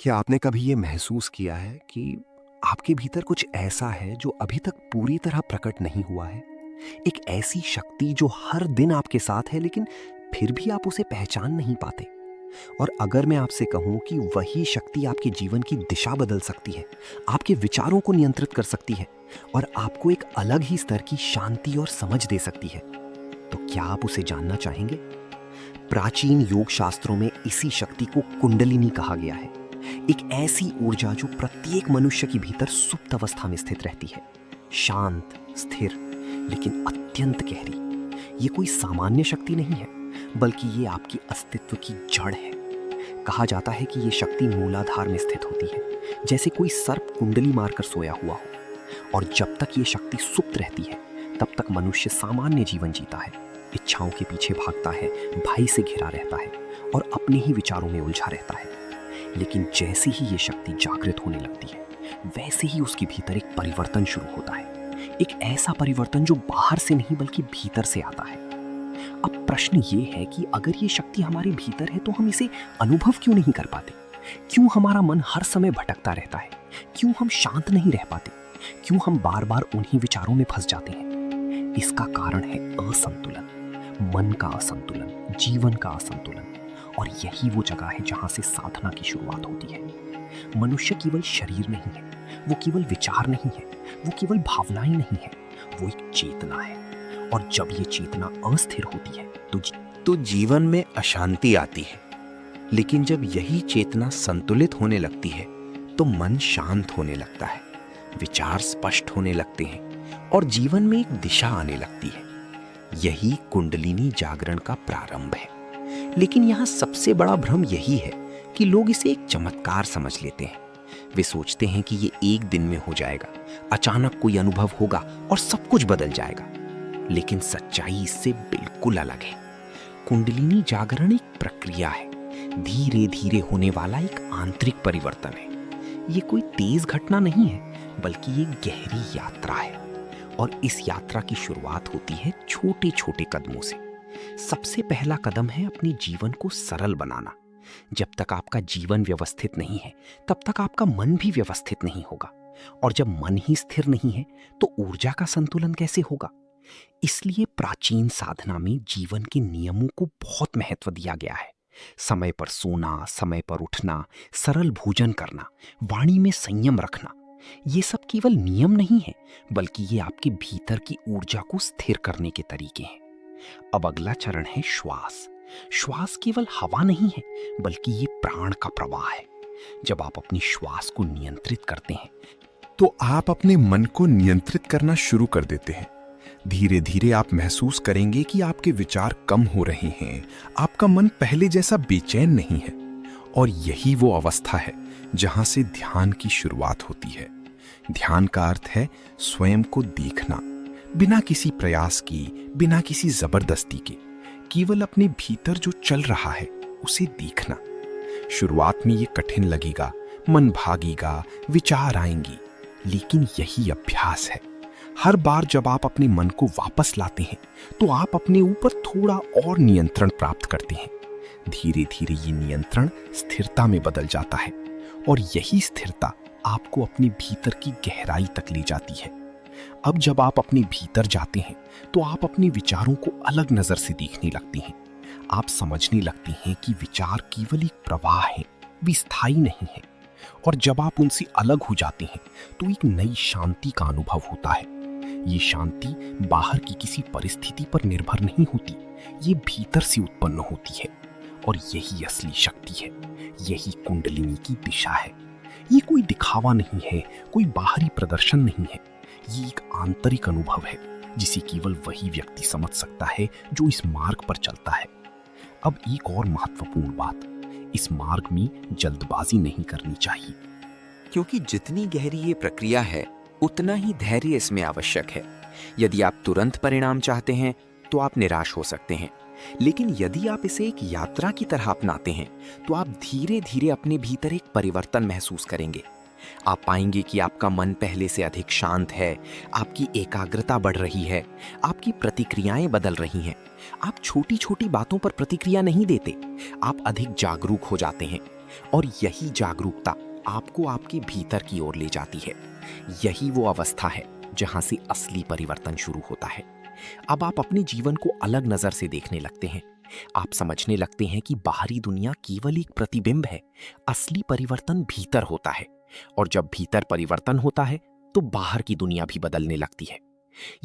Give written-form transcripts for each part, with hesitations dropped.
क्या आपने कभी ये महसूस किया है कि आपके भीतर कुछ ऐसा है जो अभी तक पूरी तरह प्रकट नहीं हुआ है? एक ऐसी शक्ति जो हर दिन आपके साथ है लेकिन फिर भी आप उसे पहचान नहीं पाते। और अगर मैं आपसे कहूं कि वही शक्ति आपके जीवन की दिशा बदल सकती है, आपके विचारों को नियंत्रित कर सकती है और आपको एक अलग ही स्तर की शांति और समझ दे सकती है, तो क्या आप उसे जानना चाहेंगे? प्राचीन योग शास्त्रों में इसी शक्ति को कुंडलिनी कहा गया है। एक ऐसी ऊर्जा जो प्रत्येक मनुष्य के भीतर सुप्त अवस्था में स्थित रहती है, शांत, स्थिर, लेकिन अत्यंत गहरी। ये कोई सामान्य शक्ति नहीं है, बल्कि ये आपकी अस्तित्व की जड़ है। कहा जाता है कि ये शक्ति मूलाधार में स्थित होती है, जैसे कोई सर्प कुंडली मारकर सोया हुआ हो। और जब तक ये शक्ति सुप्त रहती है, तब तक मनुष्य सामान्य जीवन जीता है, इच्छाओं के पीछे भागता है, भय से घिरा रहता है और अपने ही विचारों में उलझा रहता है। लेकिन जैसे ही ये शक्ति जागृत होने लगती है, वैसे ही उसके भीतर एक परिवर्तन शुरू होता है। एक ऐसा परिवर्तन जो बाहर से नहीं बल्कि भीतर से आता है। अब प्रश्न ये है कि अगर ये शक्ति हमारे भीतर है तो हम इसे अनुभव क्यों नहीं कर पाते? क्यों हमारा मन हर समय भटकता रहता है? क्यों हम शांत नहीं रह पाते? क्यों हम बार बार उन्हीं विचारों में फंस जाते हैं? इसका कारण है असंतुलन, मन का असंतुलन, जीवन का असंतुलन। और यही वो जगह है जहां से साधना की शुरुआत होती है। मनुष्य केवल शरीर नहीं है, वो केवल विचार नहीं है, वो केवल भावनाएं नहीं है, वो एक चेतना है। और जब ये चेतना अस्थिर होती है तो जीवन में अशांति आती है। लेकिन जब यही चेतना संतुलित होने लगती है तो मन शांत होने लगता है, विचार स्पष्ट होने लगते हैं और जीवन में एक दिशा आने लगती है। यही कुंडलिनी जागरण का प्रारंभ है। लेकिन यहाँ सबसे बड़ा भ्रम यही है कि लोग इसे एक चमत्कार समझ लेते हैं। वे सोचते हैं कि ये एक दिन में हो जाएगा, अचानक कोई अनुभव होगा और सब कुछ बदल जाएगा। लेकिन सच्चाई इससे बिल्कुल अलग है। कुंडलिनी जागरण एक प्रक्रिया है, धीरे धीरे होने वाला एक आंतरिक परिवर्तन है। ये कोई तेज घटना नहीं है, बल्कि ये गहरी यात्रा है। और इस यात्रा की शुरुआत होती है छोटे छोटे कदमों से। सबसे पहला कदम है अपने जीवन को सरल बनाना। जब तक आपका जीवन व्यवस्थित नहीं है, तब तक आपका मन भी व्यवस्थित नहीं होगा। और जब मन ही स्थिर नहीं है, तो ऊर्जा का संतुलन कैसे होगा? इसलिए प्राचीन साधना में जीवन के नियमों को बहुत महत्व दिया गया है। समय पर सोना, समय पर उठना, सरल भोजन करना, वाणी में संयम रखना। ये सब केवल नियम नहीं है, बल्कि ये आपके भीतर की ऊर्जा को स्थिर करने के तरीके हैं। अब अगला चरण है श्वास। श्वास केवल हवा नहीं है, बल्कि ये प्राण का प्रवाह है। जब आप अपनी श्वास को नियंत्रित करते हैं, तो आप अपने मन को नियंत्रित करना शुरू कर देते हैं। धीरे धीरे आप महसूस करेंगे कि आपके विचार कम हो रहे हैं, आपका मन पहले जैसा बेचैन नहीं है। और यही वो अवस्था है जहां से ध्यान की शुरुआत होती है। ध्यान का अर्थ है स्वयं को देखना, बिना किसी प्रयास की, बिना किसी जबरदस्ती के, केवल अपने भीतर जो चल रहा है उसे देखना। शुरुआत में ये कठिन लगेगा, मन भागेगा, विचार आएंगी, लेकिन यही अभ्यास है। हर बार जब आप अपने मन को वापस लाते हैं, तो आप अपने ऊपर थोड़ा और नियंत्रण प्राप्त करते हैं। धीरे धीरे ये नियंत्रण स्थिरता में बदल जाता है और यही स्थिरता आपको अपने भीतर की गहराई तक ले जाती है। अब जब आप अपने भीतर जाते हैं, तो आप अपने विचारों को अलग नजर से देखने लगते हैं। आप समझने लगते हैं कि विचार केवल एक प्रवाह है, वे स्थायी नहीं है। और जब आप उनसे अलग हो जाते हैं, तो एक नई शांति का अनुभव होता है। ये शांति बाहर की किसी परिस्थिति पर निर्भर नहीं होती, ये भीतर से उत्पन्न होती है। और यही असली शक्ति है, यही कुंडलिनी की दिशा है। ये कोई दिखावा नहीं है, कोई बाहरी प्रदर्शन नहीं है। ये एक आंतरिक अनुभव है, जिसे केवल वही व्यक्ति समझ सकता है जो इस मार्ग पर चलता है। अब एक और महत्वपूर्ण बात, इस मार्ग में जल्दबाजी नहीं करनी चाहिए। क्योंकि जितनी गहरी ये प्रक्रिया है, उतना ही धैर्य इसमें आवश्यक है। यदि आप तुरंत परिणाम चाहते हैं, तो आप निराश हो सकते हैं। लेकिन यदि आप इसे एक यात्रा की तरह अपनाते हैं, तो आप धीरे धीरे अपने भीतर एक परिवर्तन महसूस करेंगे। आप पाएंगे कि आपका मन पहले से अधिक शांत है, आपकी एकाग्रता बढ़ रही है, आपकी प्रतिक्रियाएं बदल रही हैं। आप छोटी छोटी बातों पर प्रतिक्रिया नहीं देते, आप अधिक जागरूक हो जाते हैं। और यही जागरूकता आपको आपके भीतर की ओर ले जाती है। यही वो अवस्था है जहां से असली परिवर्तन शुरू होता है। अब आप अपने जीवन को अलग नजर से देखने लगते हैं। आप समझने लगते हैं कि बाहरी दुनिया केवल एक प्रतिबिंब है, असली परिवर्तन भीतर होता है। और जब भीतर परिवर्तन होता है तो बाहर की दुनिया भी बदलने लगती है।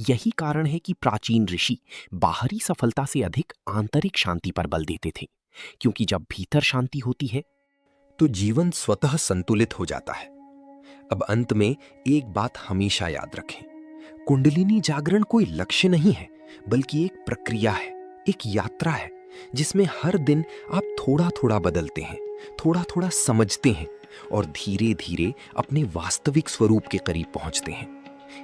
यही कारण है कि प्राचीन ऋषि बाहरी सफलता से अधिक आंतरिक शांति पर बल देते थे, क्योंकि जब भीतर शांति होती है तो जीवन स्वतः संतुलित हो जाता है। अब अंत में एक बात हमेशा याद रखें, कुंडलिनी जागरण कोई लक्ष्य नहीं है, बल्कि एक प्रक्रिया है, एक यात्रा है जिसमें हर दिन आप थोड़ा थोड़ा बदलते हैं, थोड़ा थोड़ा समझते हैं और धीरे धीरे अपने वास्तविक स्वरूप के करीब पहुंचते हैं।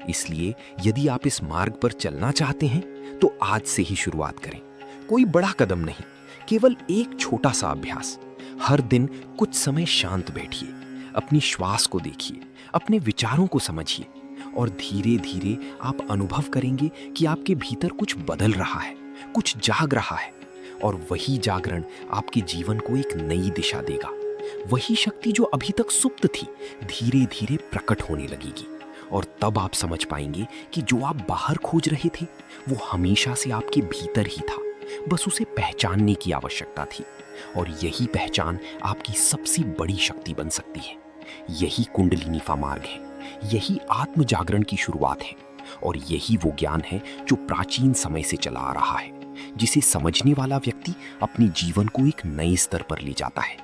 इसलिए यदि आप इस मार्ग पर चलना चाहते हैं तो आज से ही शुरुआत करें। कोई बड़ा कदम नहीं, केवल एक छोटा सा अभ्यास। हर दिन कुछ समय शांत बैठिए, अपनी श्वास को देखिए, अपने विचारों को समझिए और धीरे धीरे आप अनुभव करेंगे कि आपके भीतर कुछ बदल रहा है, कुछ जाग रहा है। और वही जागरण आपके जीवन को एक नई दिशा देगा। वही शक्ति जो अभी तक सुप्त थी धीरे धीरे प्रकट होने लगेगी और तब आप समझ पाएंगे कि जो आप बाहर खोज रहे थे वो हमेशा से आपके भीतर ही था, बस उसे पहचानने की आवश्यकता थी। और यही पहचान आपकी सबसे बड़ी शक्ति बन सकती है। यही कुंडलिनीफा मार्ग है, यही आत्म जागरण की शुरुआत है और यही वो ज्ञान है जो प्राचीन समय से चला आ रहा है, जिसे समझने वाला व्यक्ति अपने जीवन को एक नए स्तर पर ले जाता है।